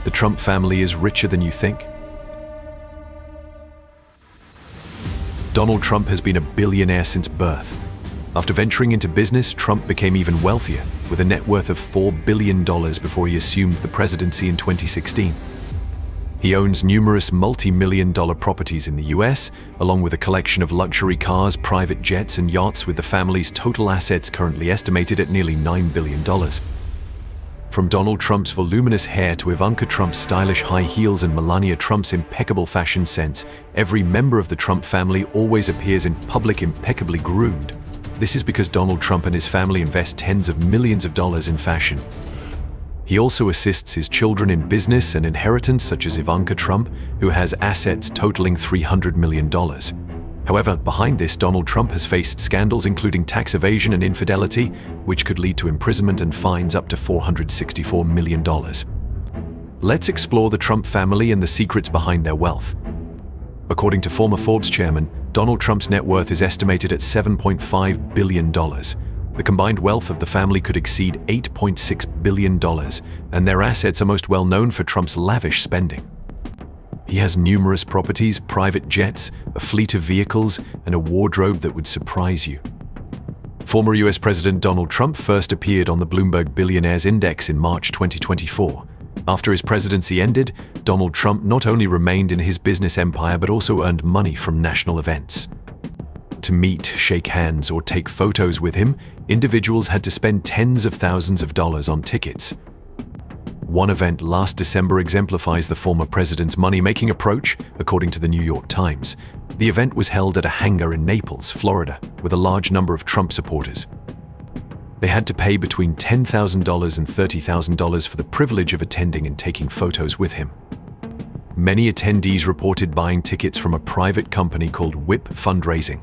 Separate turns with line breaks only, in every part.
The Trump family is richer than you think? Donald Trump has been a billionaire since birth. After venturing into business, Trump became even wealthier, with a net worth of $4 billion before he assumed the presidency in 2016. He owns numerous multi-million-dollar properties in the US, along with a collection of luxury cars, private jets, and yachts, with the family's total assets currently estimated at nearly $9 billion. From Donald Trump's voluminous hair to Ivanka Trump's stylish high heels and Melania Trump's impeccable fashion sense, every member of the Trump family always appears in public impeccably groomed. This is because Donald Trump and his family invest tens of millions of dollars in fashion. He also assists his children in business and inheritance, such as Ivanka Trump, who has assets totaling $300 million. However, behind this, Donald Trump has faced scandals including tax evasion and infidelity, which could lead to imprisonment and fines up to $464 million. Let's explore the Trump family and the secrets behind their wealth. According to former Forbes chairman, Donald Trump's net worth is estimated at $7.5 billion. The combined wealth of the family could exceed $8.6 billion, and their assets are most well known for Trump's lavish spending. He has numerous properties, private jets, a fleet of vehicles, and a wardrobe that would surprise you. Former US President Donald Trump first appeared on the Bloomberg Billionaires Index in March 2024. After his presidency ended, Donald Trump not only remained in his business empire but also earned money from national events. To meet, shake hands, or take photos with him, individuals had to spend tens of thousands of dollars on tickets. One event last December exemplifies the former president's money-making approach, according to the New York Times. The event was held at a hangar in Naples, Florida, with a large number of Trump supporters. They had to pay between $10,000 and $30,000 for the privilege of attending and taking photos with him. Many attendees reported buying tickets from a private company called Whip Fundraising.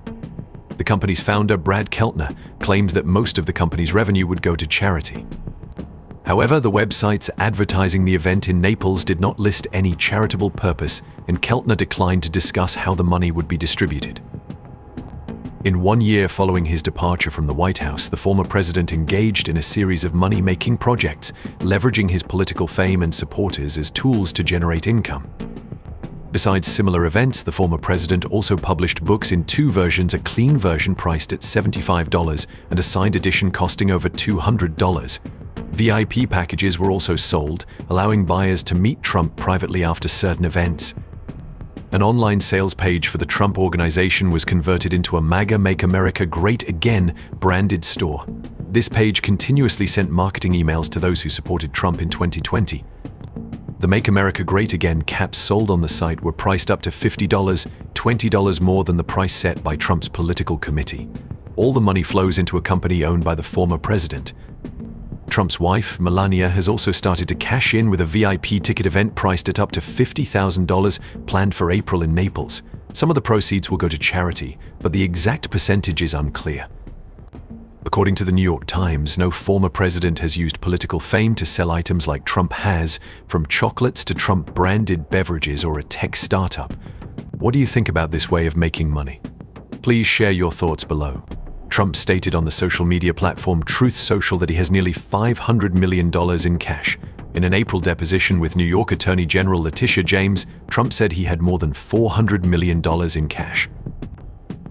The company's founder, Brad Keltner, claimed that most of the company's revenue would go to charity. However, the websites advertising the event in Naples did not list any charitable purpose, and Keltner declined to discuss how the money would be distributed. In 1 year following his departure from the White House, the former president engaged in a series of money-making projects, leveraging his political fame and supporters as tools to generate income. Besides similar events, the former president also published books in two versions, a clean version priced at $75 and a signed edition costing over $200. VIP packages were also sold, allowing buyers to meet Trump privately after certain events. An online sales page for the Trump Organization was converted into a MAGA Make America Great Again branded store. This page continuously sent marketing emails to those who supported Trump in 2020. The Make America Great Again caps sold on the site were priced up to $50, $20 more than the price set by Trump's political committee. All the money flows into a company owned by the former president. Trump's wife, Melania, has also started to cash in with a VIP ticket event priced at up to $50,000 planned for April in Naples. Some of the proceeds will go to charity, but the exact percentage is unclear. According to the New York Times, no former president has used political fame to sell items like Trump has, from chocolates to Trump-branded beverages or a tech startup. What do you think about this way of making money? Please share your thoughts below. Trump stated on the social media platform Truth Social that he has nearly $500 million in cash. In an April deposition with New York Attorney General Letitia James, Trump said he had more than $400 million in cash.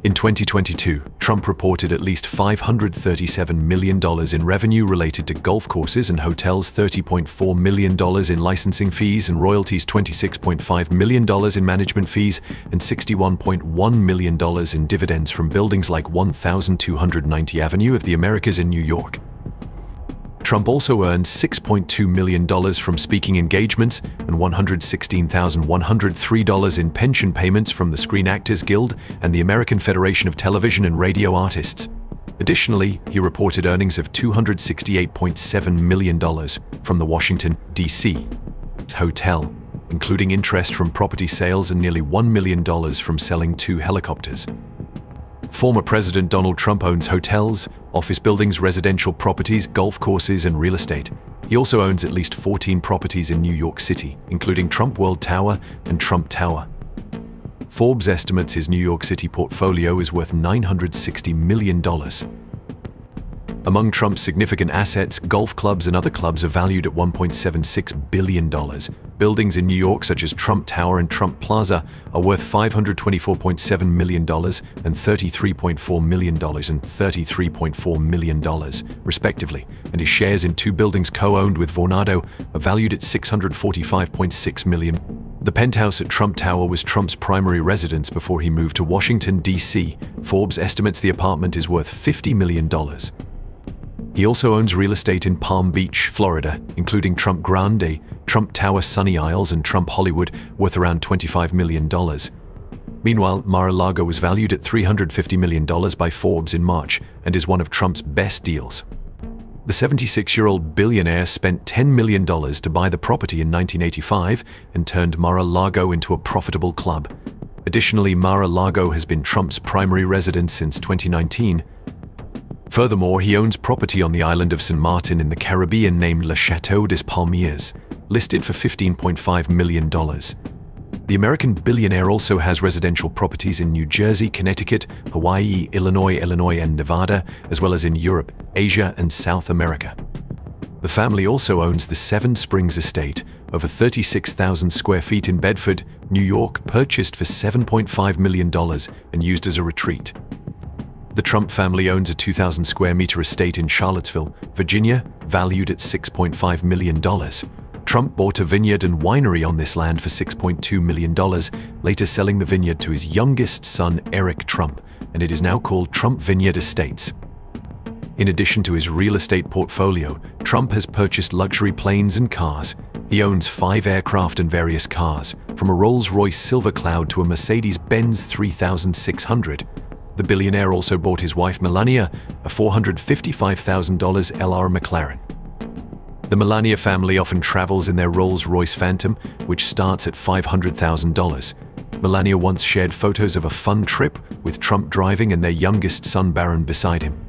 In 2022, Trump reported at least $537 million in revenue related to golf courses and hotels, $30.4 million in licensing fees and royalties, $26.5 million in management fees, and $61.1 million in dividends from buildings like 1290 Avenue of the Americas in New York. Trump also earned $6.2 million from speaking engagements and $116,103 in pension payments from the Screen Actors Guild and the American Federation of Television and Radio Artists. Additionally, he reported earnings of $268.7 million from the Washington, D.C. hotel, including interest from property sales and nearly $1 million from selling 2 helicopters. Former President Donald Trump owns hotels, office buildings, residential properties, golf courses, and real estate. He also owns at least 14 properties in New York City, including Trump World Tower and Trump Tower. Forbes estimates his New York City portfolio is worth $960 million. Among Trump's significant assets, golf clubs and other clubs are valued at $1.76 billion. Buildings in New York, such as Trump Tower and Trump Plaza, are worth $524.7 million and $33.4 million and $33.4 million, respectively, and his shares in two buildings co-owned with Vornado are valued at $645.6 million. The penthouse at Trump Tower was Trump's primary residence before he moved to Washington, D.C. Forbes estimates the apartment is worth $50 million. He also owns real estate in Palm Beach, Florida, including Trump Grande, Trump Tower Sunny Isles, and Trump Hollywood, worth around $25 million. Meanwhile, Mar-a-Lago was valued at $350 million by Forbes in March and is one of Trump's best deals. The 76-year-old billionaire spent $10 million to buy the property in 1985 and turned Mar-a-Lago into a profitable club. Additionally, Mar-a-Lago has been Trump's primary residence since 2019. Furthermore, he owns property on the island of St. Martin in the Caribbean named Le Chateau des Palmiers, listed for $15.5 million. The American billionaire also has residential properties in New Jersey, Connecticut, Hawaii, Illinois, and Nevada, as well as in Europe, Asia, and South America. The family also owns the Seven Springs Estate, over 36,000 square feet in Bedford, New York, purchased for $7.5 million and used as a retreat. The Trump family owns a 2,000 square meter estate in Charlottesville, Virginia, valued at $6.5 million. Trump bought a vineyard and winery on this land for $6.2 million, later selling the vineyard to his youngest son, Eric Trump, and it is now called Trump Vineyard Estates. In addition to his real estate portfolio, Trump has purchased luxury planes and cars. He owns 5 aircraft and various cars, from a Rolls-Royce Silver Cloud to a Mercedes-Benz 3600. The billionaire also bought his wife Melania a $455,000 LR McLaren. The Melania family often travels in their Rolls-Royce Phantom, which starts at $500,000. Melania once shared photos of a fun trip with Trump driving and their youngest son Barron beside him.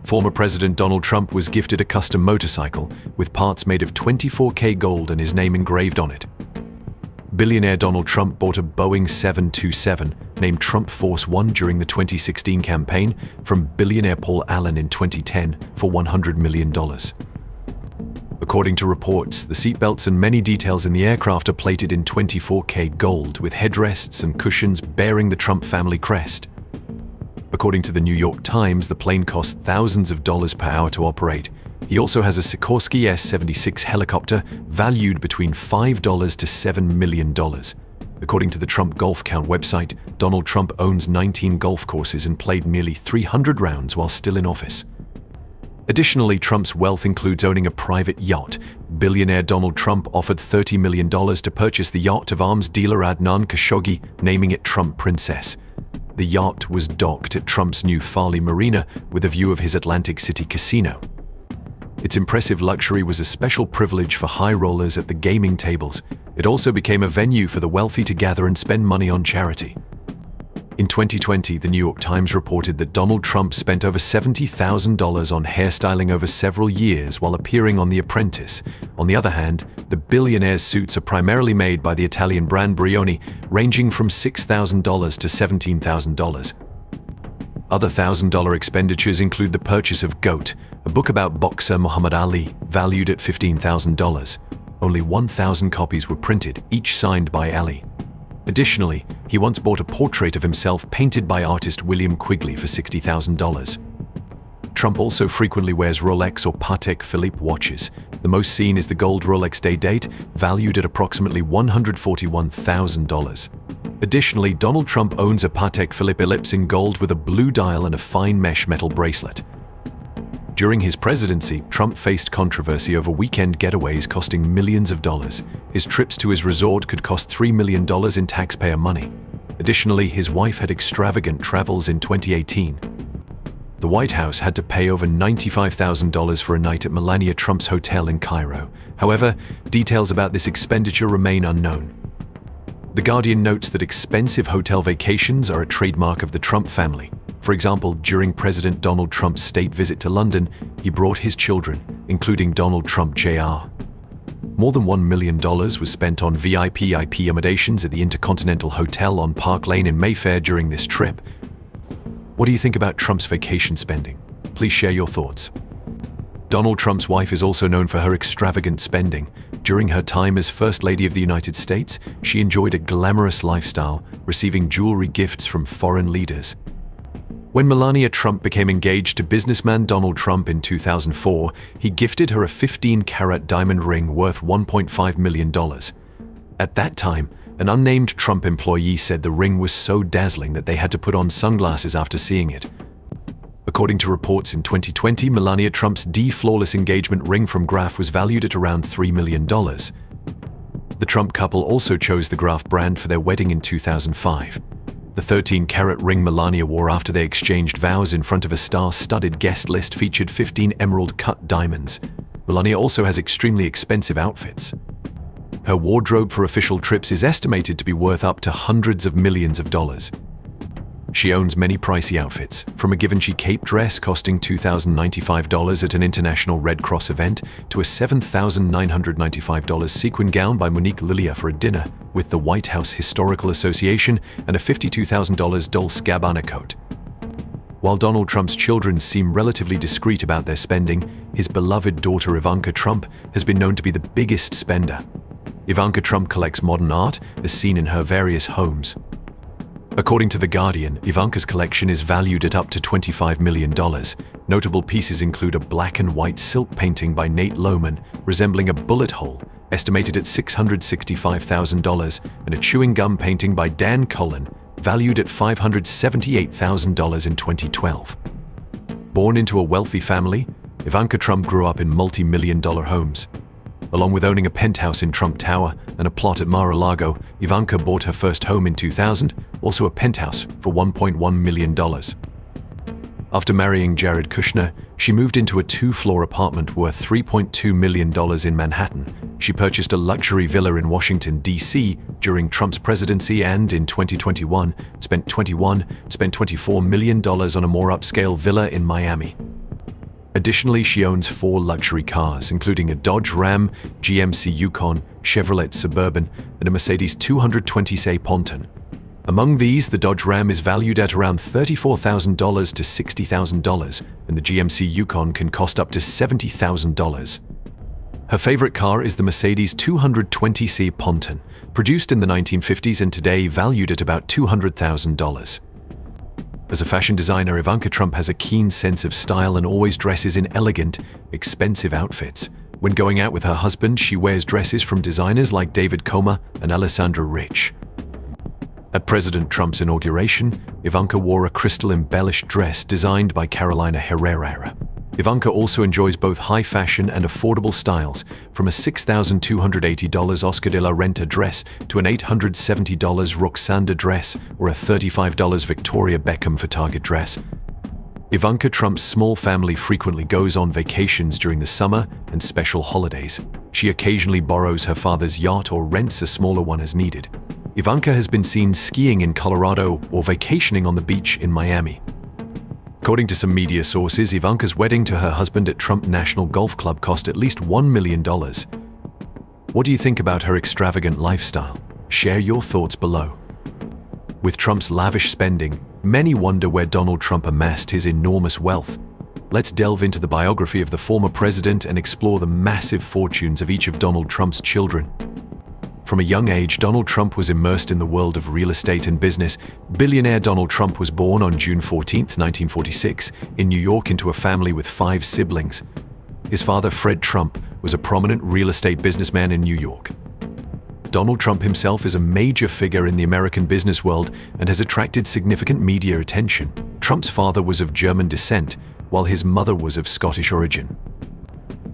Former President Donald Trump was gifted a custom motorcycle with parts made of 24K gold and his name engraved on it. Billionaire Donald Trump bought a Boeing 727 named Trump Force One during the 2016 campaign from billionaire Paul Allen in 2010 for $100 million. According to reports, the seatbelts and many details in the aircraft are plated in 24K gold with headrests and cushions bearing the Trump family crest. According to the New York Times, the plane cost thousands of dollars per hour to operate. He also has a Sikorsky S-76 helicopter valued between $5 to $7 million. According to the Trump Golf Count website, Donald Trump owns 19 golf courses and played nearly 300 rounds while still in office. Additionally, Trump's wealth includes owning a private yacht. Billionaire Donald Trump offered $30 million to purchase the yacht of arms dealer Adnan Khashoggi, naming it Trump Princess. The yacht was docked at Trump's new Farley Marina with a view of his Atlantic City casino. Its impressive luxury was a special privilege for high rollers at the gaming tables. It also became a venue for the wealthy to gather and spend money on charity. In 2020, the New York Times reported that Donald Trump spent over $70,000 on hairstyling over several years while appearing on The Apprentice. On the other hand, the billionaire's suits are primarily made by the Italian brand Brioni, ranging from $6,000 to $17,000. Other $1,000 expenditures include the purchase of GOAT, a book about boxer Muhammad Ali, valued at $15,000. Only 1,000 copies were printed, each signed by Ali. Additionally, he once bought a portrait of himself painted by artist William Quigley for $60,000. Trump also frequently wears Rolex or Patek Philippe watches. The most seen is the gold Rolex Day-Date, valued at approximately $141,000. Additionally, Donald Trump owns a Patek Philippe Ellipse in gold with a blue dial and a fine mesh metal bracelet. During his presidency, Trump faced controversy over weekend getaways costing millions of dollars. His trips to his resort could cost $3 million in taxpayer money. Additionally, his wife had extravagant travels in 2018. The White House had to pay over $95,000 for a night at Melania Trump's hotel in Cairo. However, details about this expenditure remain unknown. The Guardian notes that expensive hotel vacations are a trademark of the Trump family. For example, during President Donald Trump's state visit to London, he brought his children, including Donald Trump Jr. More than $1 million was spent on VIP accommodations at the Intercontinental Hotel on Park Lane in Mayfair during this trip. What do you think about Trump's vacation spending? Please share your thoughts. Donald Trump's wife is also known for her extravagant spending. During her time as First Lady of the United States, she enjoyed a glamorous lifestyle, receiving jewelry gifts from foreign leaders. When Melania Trump became engaged to businessman Donald Trump in 2004, he gifted her a 15-carat diamond ring worth $1.5 million. At that time, an unnamed Trump employee said the ring was so dazzling that they had to put on sunglasses after seeing it. According to reports in 2020, Melania Trump's flawless engagement ring from Graf was valued at around $3 million. The Trump couple also chose the Graf brand for their wedding in 2005. The 13-carat ring Melania wore after they exchanged vows in front of a star-studded guest list featured 15 emerald-cut diamonds. Melania also has extremely expensive outfits. Her wardrobe for official trips is estimated to be worth up to hundreds of millions of dollars. She owns many pricey outfits, from a Givenchy cape dress costing $2,095 at an international Red Cross event to a $7,995 sequin gown by Monique Lillier for a dinner with the White House Historical Association and a $52,000 Dolce & Gabbana coat. While Donald Trump's children seem relatively discreet about their spending, his beloved daughter Ivanka Trump has been known to be the biggest spender. Ivanka Trump collects modern art, as seen in her various homes. According to The Guardian, Ivanka's collection is valued at up to $25 million. Notable pieces include a black and white silk painting by Nate Lohman, resembling a bullet hole, estimated at $665,000, and a chewing gum painting by Dan Cullen, valued at $578,000 in 2012. Born into a wealthy family, Ivanka Trump grew up in multi-million-dollar homes. Along with owning a penthouse in Trump Tower and a plot at Mar-a-Lago, Ivanka bought her first home in 2000, also a penthouse, for $1.1 million. After marrying Jared Kushner, she moved into a 2-floor apartment worth $3.2 million in Manhattan. She purchased a luxury villa in Washington, D.C. during Trump's presidency and, in 2021, spent $24 million on a more upscale villa in Miami. Additionally, she owns 4 luxury cars, including a Dodge Ram, GMC Yukon, Chevrolet Suburban, and a Mercedes 220C Ponton. Among these, the Dodge Ram is valued at around $34,000 to $60,000, and the GMC Yukon can cost up to $70,000. Her favorite car is the Mercedes 220C Ponton, produced in the 1950s and today valued at about $200,000. As a fashion designer, Ivanka Trump has a keen sense of style and always dresses in elegant, expensive outfits. When going out with her husband, she wears dresses from designers like David Comer and Alessandra Rich. At President Trump's inauguration, Ivanka wore a crystal-embellished dress designed by Carolina Herrera. Ivanka also enjoys both high fashion and affordable styles, from a $6,280 Oscar de la Renta dress to an $870 Roxanda dress or a $35 Victoria Beckham for Target dress. Ivanka Trump's small family frequently goes on vacations during the summer and special holidays. She occasionally borrows her father's yacht or rents a smaller one as needed. Ivanka has been seen skiing in Colorado or vacationing on the beach in Miami. According to some media sources, Ivanka's wedding to her husband at Trump National Golf Club cost at least $1 million. What do you think about her extravagant lifestyle? Share your thoughts below. With Trump's lavish spending, many wonder where Donald Trump amassed his enormous wealth. Let's delve into the biography of the former president and explore the massive fortunes of each of Donald Trump's children. From a young age, Donald Trump was immersed in the world of real estate and business. Billionaire Donald Trump was born on June 14, 1946, in New York into a family with 5 siblings. His father, Fred Trump, was a prominent real estate businessman in New York. Donald Trump himself is a major figure in the American business world and has attracted significant media attention. Trump's father was of German descent, while his mother was of Scottish origin.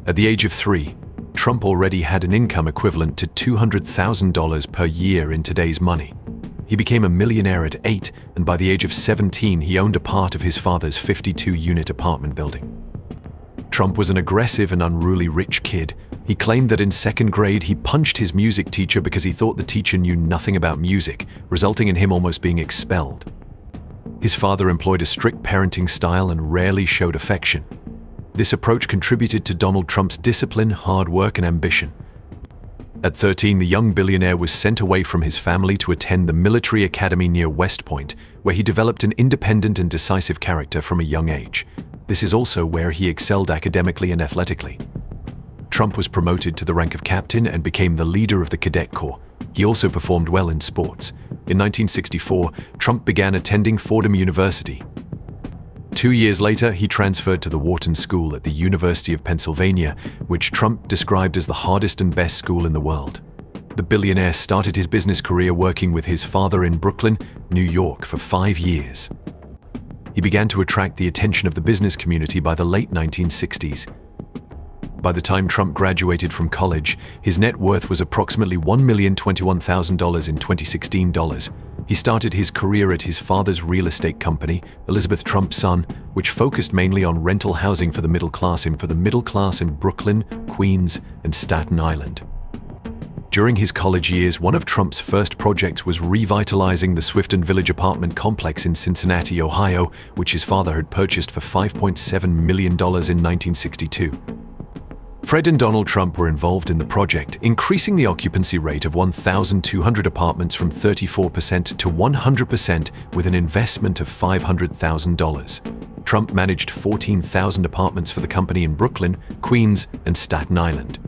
At the age of 3, Trump already had an income equivalent to $200,000 per year in today's money. He became a millionaire at 8, and by the age of 17, he owned a part of his father's 52-unit apartment building. Trump was an aggressive and unruly rich kid. He claimed that in 2nd grade, he punched his music teacher because he thought the teacher knew nothing about music, resulting in him almost being expelled. His father employed a strict parenting style and rarely showed affection. This approach contributed to Donald Trump's discipline, hard work, and ambition. At 13, the young billionaire was sent away from his family to attend the military academy near West Point, where he developed an independent and decisive character from a young age. This is also where he excelled academically and athletically. Trump was promoted to the rank of captain and became the leader of the Cadet Corps. He also performed well in sports. In 1964, Trump began attending Fordham University. 2 years later, he transferred to the Wharton School at the University of Pennsylvania, which Trump described as the hardest and best school in the world. The billionaire started his business career working with his father in Brooklyn, New York, for 5 years. He began to attract the attention of the business community by the late 1960s. By the time Trump graduated from college, his net worth was approximately $1,021,000 in 2016 dollars. He started his career at his father's real estate company, Elizabeth Trump Son, which focused mainly on rental housing for the middle class in Brooklyn, Queens, and Staten Island. During his college years, one of Trump's first projects was revitalizing the Swifton Village apartment complex in Cincinnati, Ohio, which his father had purchased for $5.7 million in 1962. Fred and Donald Trump were involved in the project, increasing the occupancy rate of 1,200 apartments from 34% to 100% with an investment of $500,000. Trump managed 14,000 apartments for the company in Brooklyn, Queens, and Staten Island.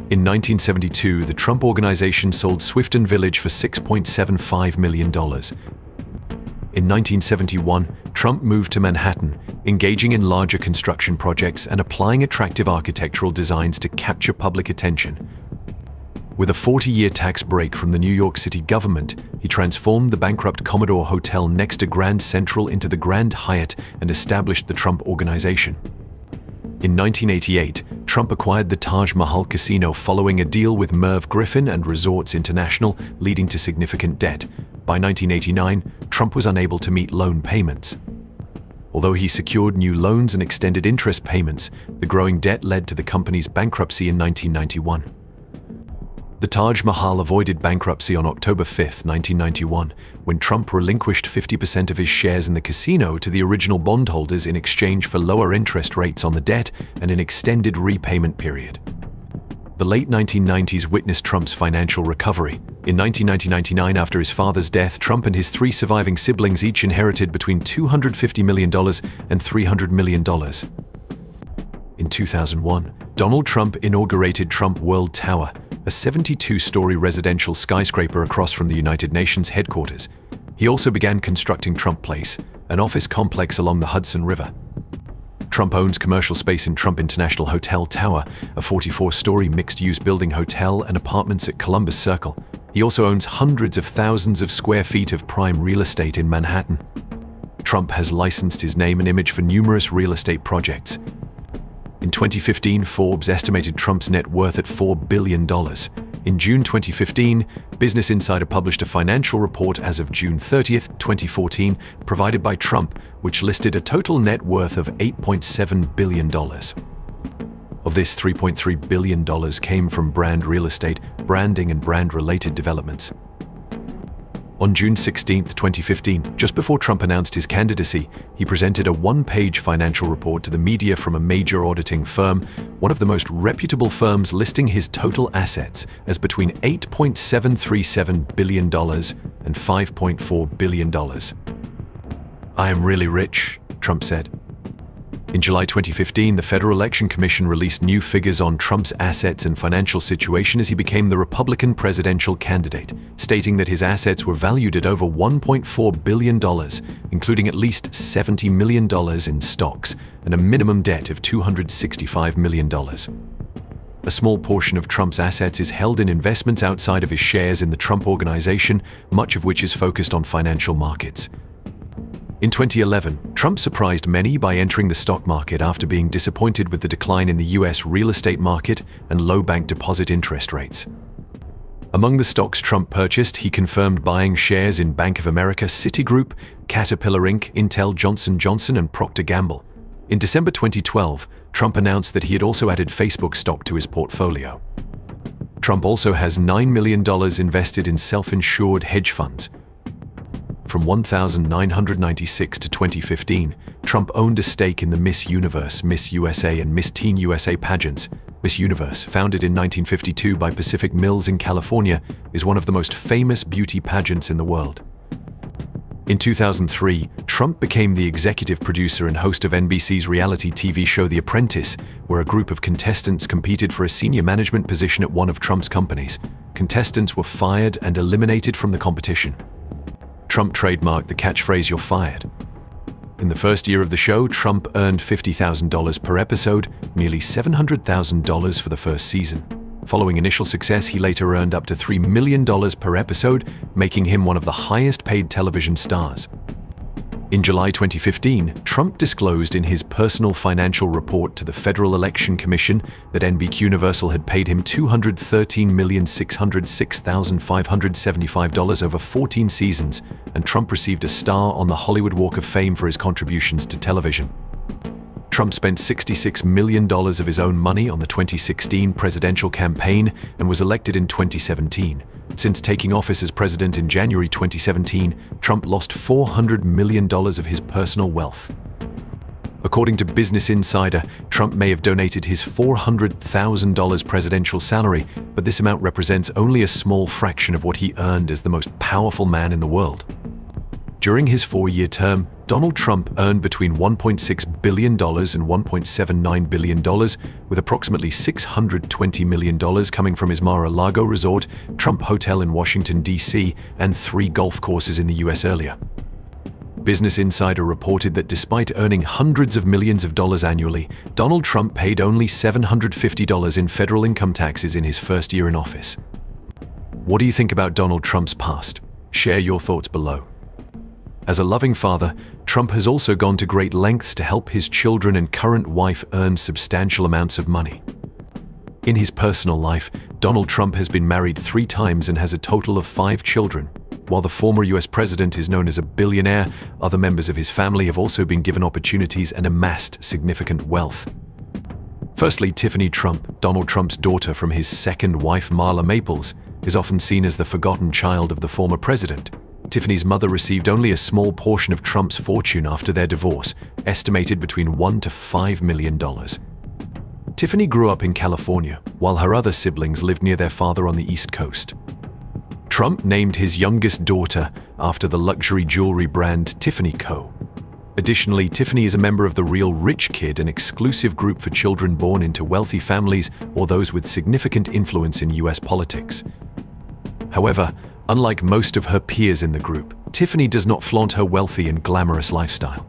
In 1972, the Trump Organization sold Swifton Village for $6.75 million. In 1971, Trump moved to Manhattan, engaging in larger construction projects and applying attractive architectural designs to capture public attention. With a 40-year tax break from the New York City government, he transformed the bankrupt Commodore Hotel next to Grand Central into the Grand Hyatt and established the Trump Organization. In 1988, Trump acquired the Taj Mahal Casino following a deal with Merv Griffin and Resorts International, leading to significant debt. By 1989, Trump was unable to meet loan payments. Although he secured new loans and extended interest payments, the growing debt led to the company's bankruptcy in 1991. The Taj Mahal avoided bankruptcy on October 5, 1991, when Trump relinquished 50% of his shares in the casino to the original bondholders in exchange for lower interest rates on the debt and an extended repayment period. The late 1990s witnessed Trump's financial recovery. In 1999, after his father's death, Trump and his 3 surviving siblings each inherited between $250 million and $300 million. In 2001, Donald Trump inaugurated Trump World Tower, a 72-story residential skyscraper across from the United Nations headquarters. He also began constructing Trump Place, an office complex along the Hudson River. Trump owns commercial space in Trump International Hotel Tower, a 44-story mixed-use building hotel and apartments at Columbus Circle. He also owns hundreds of thousands of square feet of prime real estate in Manhattan. Trump has licensed his name and image for numerous real estate projects. In 2015, Forbes estimated Trump's net worth at $4 billion. In June 2015, Business Insider published a financial report as of June 30, 2014, provided by Trump, which listed a total net worth of $8.7 billion. Of this, $3.3 billion came from brand real estate, branding, and brand-related developments. On June 16, 2015, just before Trump announced his candidacy, he presented a one-page financial report to the media from a major auditing firm, one of the most reputable firms, listing his total assets as between $8.737 billion and $5.4 billion. "I am really rich," Trump said. In July 2015, the Federal Election Commission released new figures on Trump's assets and financial situation as he became the Republican presidential candidate, stating that his assets were valued at over $1.4 billion, including at least $70 million in stocks and a minimum debt of $265 million. A small portion of Trump's assets is held in investments outside of his shares in the Trump Organization, much of which is focused on financial markets. In 2011, Trump surprised many by entering the stock market after being disappointed with the decline in the US real estate market and low bank deposit interest rates. Among the stocks Trump purchased, he confirmed buying shares in Bank of America, Citigroup, Caterpillar Inc., Intel, Johnson & Johnson, and Procter & Gamble. In December 2012, Trump announced that he had also added Facebook stock to his portfolio. Trump also has $9 million invested in self-insured hedge funds. From 1996 to 2015, Trump owned a stake in the Miss Universe, Miss USA, and Miss Teen USA pageants. Miss Universe, founded in 1952 by Pacific Mills in California, is one of the most famous beauty pageants in the world. In 2003, Trump became the executive producer and host of NBC's reality TV show The Apprentice, where a group of contestants competed for a senior management position at one of Trump's companies. Contestants were fired and eliminated from the competition. Trump trademarked the catchphrase "You're fired." In the first year of the show, Trump earned $50,000 per episode, nearly $700,000 for the first season. Following initial success, he later earned up to $3 million per episode, making him one of the highest-paid television stars. In July 2015, Trump disclosed in his personal financial report to the Federal Election Commission that NBC Universal had paid him $213,606,575 over 14 seasons, and Trump received a star on the Hollywood Walk of Fame for his contributions to television. Trump spent $66 million of his own money on the 2016 presidential campaign and was elected in 2017. Since taking office as president in January 2017, Trump lost $400 million of his personal wealth. According to Business Insider, Trump may have donated his $400,000 presidential salary, but this amount represents only a small fraction of what he earned as the most powerful man in the world. During his 4-year term, Donald Trump earned between $1.6 billion and $1.79 billion, with approximately $620 million coming from his Mar-a-Lago resort, Trump Hotel in Washington, D.C., and 3 golf courses in the U.S. earlier. Business Insider reported that despite earning hundreds of millions of dollars annually, Donald Trump paid only $750 in federal income taxes in his first year in office. What do you think about Donald Trump's past? Share your thoughts below. As a loving father, Trump has also gone to great lengths to help his children and current wife earn substantial amounts of money. In his personal life, Donald Trump has been married 3 times and has a total of 5 children. While the former US president is known as a billionaire, other members of his family have also been given opportunities and amassed significant wealth. Firstly, Tiffany Trump, Donald Trump's daughter from his second wife Marla Maples, is often seen as the forgotten child of the former president. Tiffany's mother received only a small portion of Trump's fortune after their divorce, estimated between $1 to $5 million. Tiffany grew up in California, while her other siblings lived near their father on the East Coast. Trump named his youngest daughter after the luxury jewelry brand Tiffany Co. Additionally, Tiffany is a member of the Real Rich Kid, an exclusive group for children born into wealthy families or those with significant influence in US politics. However, unlike most of her peers in the group, Tiffany does not flaunt her wealthy and glamorous lifestyle.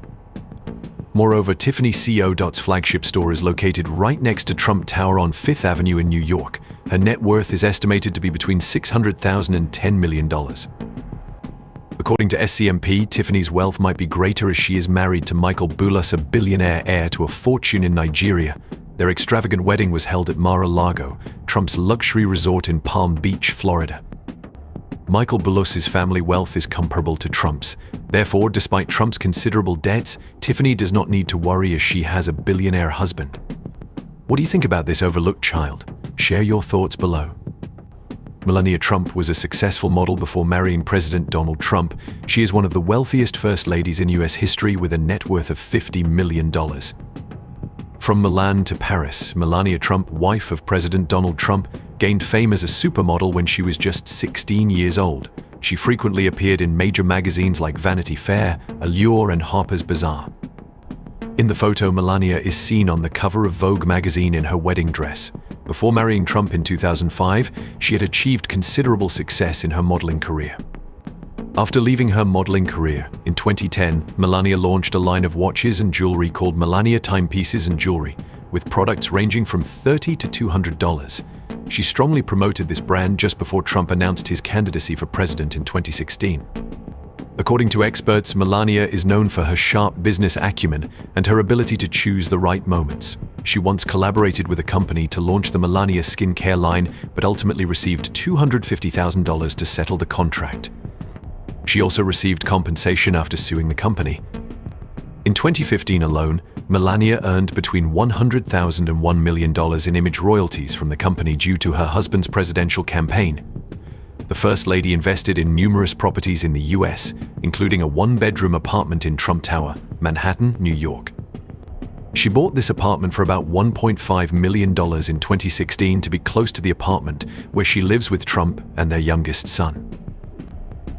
Moreover, Tiffany Co.'s flagship store is located right next to Trump Tower on 5th Avenue in New York. Her net worth is estimated to be between $600,000 and $10 million. According to SCMP, Tiffany's wealth might be greater as she is married to Michael Bulus, a billionaire heir to a fortune in Nigeria. Their extravagant wedding was held at Mar-a-Lago, Trump's luxury resort in Palm Beach, Florida. Michael Bulus's family wealth is comparable to Trump's. Therefore, despite Trump's considerable debts, Tiffany does not need to worry as she has a billionaire husband. What do you think about this overlooked child? Share your thoughts below. Melania Trump was a successful model before marrying President Donald Trump. She is one of the wealthiest first ladies in US history with a net worth of $50 million. From Milan to Paris, Melania Trump, wife of President Donald Trump, gained fame as a supermodel when she was just 16 years old. She frequently appeared in major magazines like Vanity Fair, Allure, and Harper's Bazaar. In the photo, Melania is seen on the cover of Vogue magazine in her wedding dress. Before marrying Trump in 2005, she had achieved considerable success in her modeling career. After leaving her modeling career, in 2010, Melania launched a line of watches and jewelry called Melania Timepieces and Jewelry, with products ranging from $30 to $200. She strongly promoted this brand just before Trump announced his candidacy for president in 2016. According to experts, Melania is known for her sharp business acumen and her ability to choose the right moments. She once collaborated with a company to launch the Melania skincare line, but ultimately received $250,000 to settle the contract. She also received compensation after suing the company. In 2015 alone, Melania earned between $100,000 and $1 million in image royalties from the company due to her husband's presidential campaign. The First Lady invested in numerous properties in the US, including a 1-bedroom apartment in Trump Tower, Manhattan, New York. She bought this apartment for about $1.5 million in 2016 to be close to the apartment where she lives with Trump and their youngest son.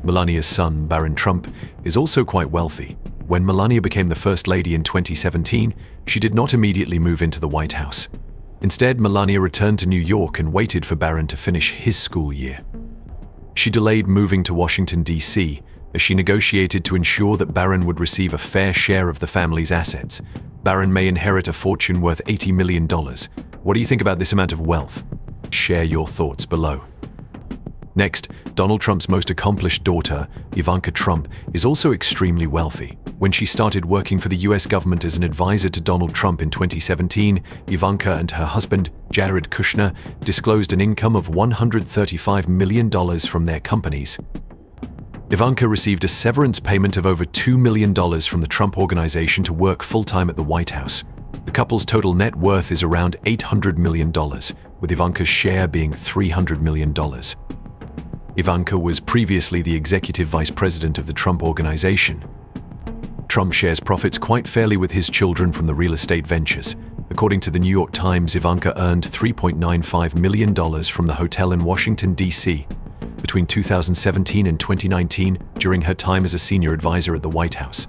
Melania's son, Barron Trump, is also quite wealthy. When Melania became the First Lady in 2017, she did not immediately move into the White House. Instead, Melania returned to New York and waited for Barron to finish his school year. She delayed moving to Washington, D.C., as she negotiated to ensure that Barron would receive a fair share of the family's assets. Barron may inherit a fortune worth $80 million. What do you think about this amount of wealth? Share your thoughts below. Next, Donald Trump's most accomplished daughter, Ivanka Trump, is also extremely wealthy. When she started working for the US government as an advisor to Donald Trump in 2017, Ivanka and her husband, Jared Kushner, disclosed an income of $135 million from their companies. Ivanka received a severance payment of over $2 million from the Trump Organization to work full-time at the White House. The couple's total net worth is around $800 million, with Ivanka's share being $300 million. Ivanka was previously the executive vice president of the Trump Organization. Trump shares profits quite fairly with his children from the real estate ventures. According to the New York Times, Ivanka earned $3.95 million from the hotel in Washington, D.C. between 2017 and 2019 during her time as a senior advisor at the White House.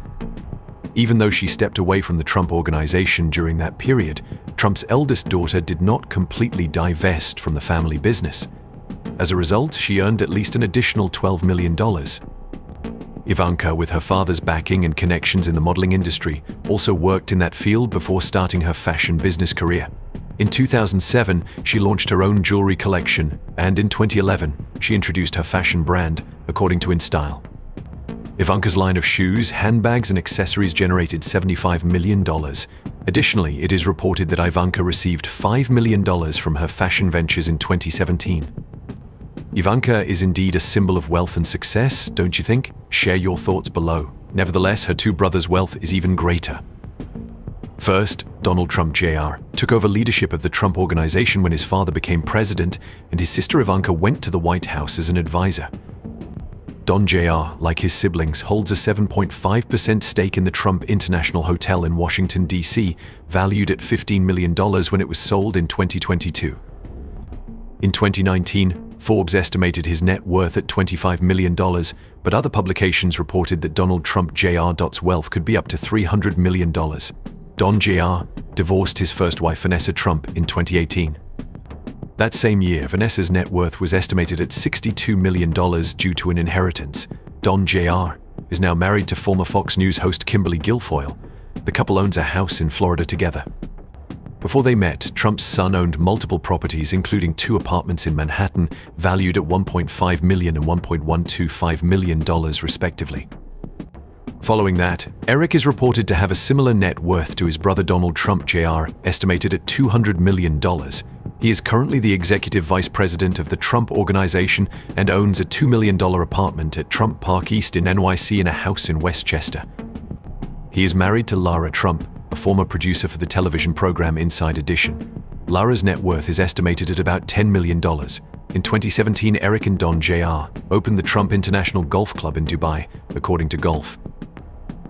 Even though she stepped away from the Trump Organization during that period, Trump's eldest daughter did not completely divest from the family business. As a result, she earned at least an additional $12 million. Ivanka, with her father's backing and connections in the modeling industry, also worked in that field before starting her fashion business career. In 2007, she launched her own jewelry collection, and in 2011, she introduced her fashion brand, according to InStyle. Ivanka's line of shoes, handbags, and accessories generated $75 million. Additionally, it is reported that Ivanka received $5 million from her fashion ventures in 2017. Ivanka is indeed a symbol of wealth and success, don't you think? Share your thoughts below. Nevertheless, her two brothers' wealth is even greater. First, Donald Trump Jr. took over leadership of the Trump Organization when his father became president, and his sister Ivanka went to the White House as an advisor. Don Jr., like his siblings, holds a 7.5% stake in the Trump International Hotel in Washington, D.C., valued at $15 million when it was sold in 2022. In 2019, Forbes estimated his net worth at $25 million, but other publications reported that Donald Trump Jr.'s wealth could be up to $300 million. Don Jr. divorced his first wife, Vanessa Trump, in 2018. That same year, Vanessa's net worth was estimated at $62 million due to an inheritance. Don Jr. is now married to former Fox News host Kimberly Guilfoyle. The couple owns a house in Florida together. Before they met, Trump's son owned multiple properties, including 2 apartments in Manhattan, valued at $1.5 million and $1.125 million, respectively. Following that, Eric is reported to have a similar net worth to his brother Donald Trump Jr., estimated at $200 million. He is currently the executive vice president of the Trump Organization and owns a $2 million apartment at Trump Park East in NYC and a house in Westchester. He is married to Lara Trump, a former producer for the television program Inside Edition. Lara's net worth is estimated at about $10 million. In 2017, Eric and Don Jr. opened the Trump International Golf Club in Dubai, according to Golf.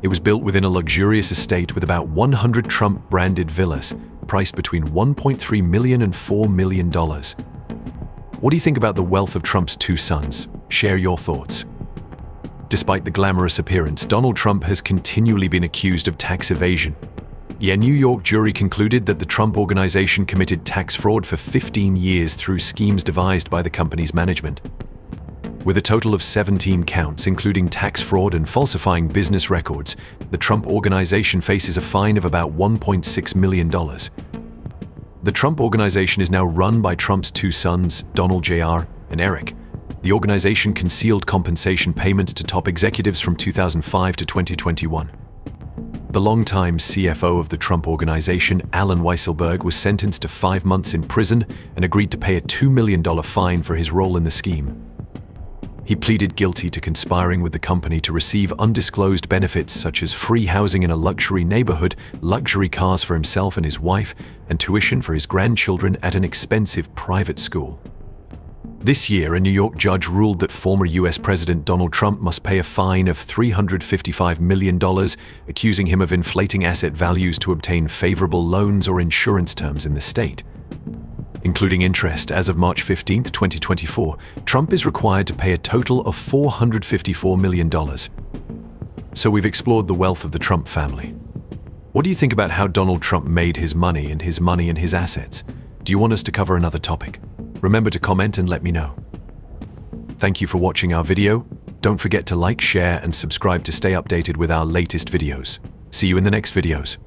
It was built within a luxurious estate with about 100 Trump-branded villas, priced between $1.3 million and $4 million. What do you think about the wealth of Trump's 2 sons? Share your thoughts. Despite the glamorous appearance, Donald Trump has continually been accused of tax evasion. A New York jury concluded that the Trump Organization committed tax fraud for 15 years through schemes devised by the company's management. With a total of 17 counts, including tax fraud and falsifying business records, the Trump Organization faces a fine of about $1.6 million. The Trump Organization is now run by Trump's 2 sons, Donald Jr. and Eric. The organization concealed compensation payments to top executives from 2005 to 2021. The longtime CFO of the Trump Organization, Alan Weisselberg, was sentenced to 5 months in prison and agreed to pay a $2 million fine for his role in the scheme. He pleaded guilty to conspiring with the company to receive undisclosed benefits such as free housing in a luxury neighborhood, luxury cars for himself and his wife, and tuition for his grandchildren at an expensive private school. This year, a New York judge ruled that former US President Donald Trump must pay a fine of $355 million, accusing him of inflating asset values to obtain favorable loans or insurance terms in the state. Including interest, as of March 15, 2024, Trump is required to pay a total of $454 million. So we've explored the wealth of the Trump family. What do you think about how Donald Trump made his money and his assets? Do you want us to cover another topic? Remember to comment and let me know. Thank you for watching our video. Don't forget to like, share, and subscribe to stay updated with our latest videos. See you in the next videos.